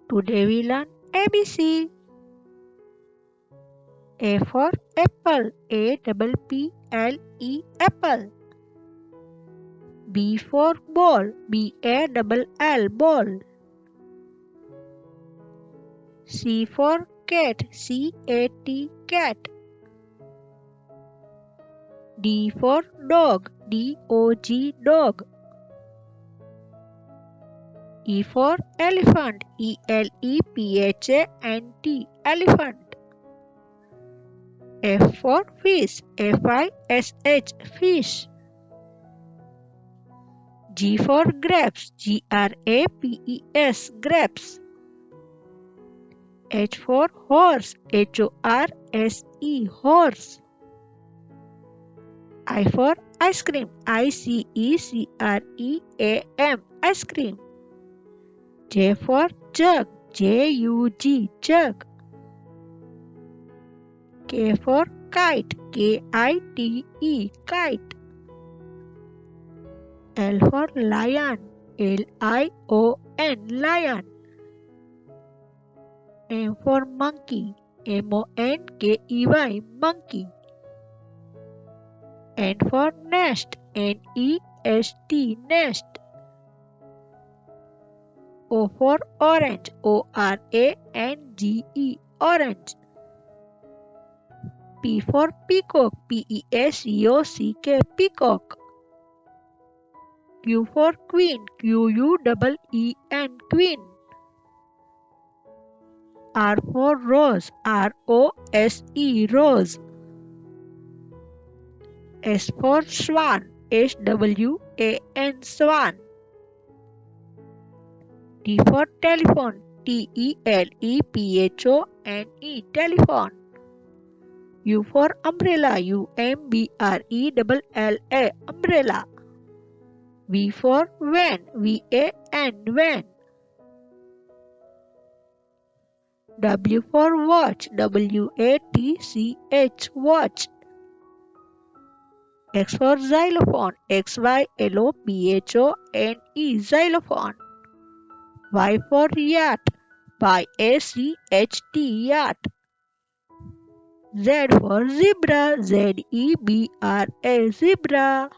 Today we learn ABC. A for apple, APPLE apple. B for ball, BALL ball. C for cat, CAT cat. D for dog, DOG dog. E for elephant, ELEPHANT elephant. F for fish, FISH fish. G for grapes, GRAPES grapes. H for horse, HORSE horse. I for ice cream, ICECREAM ice cream. J for jug, JUG jug. K for kite, KITE kite. L for lion, LION lion. M for monkey, MONKEY monkey. N for nest, NEST nest. O for orange, ORANGE orange. P for peacock, PEACOCK peacock. Q for queen, QUEEN queen. R for rose, ROSE rose. S for swan, SWAN swan. T for telephone, TELEPHONE telephone. U for umbrella, UMBRELLA umbrella. V for van, van. W for watch, WATCH watch. X for xylophone, XYLOPHONE xylophone. Y for yacht, YACHT yacht. Z for zebra, ZEBRA zebra.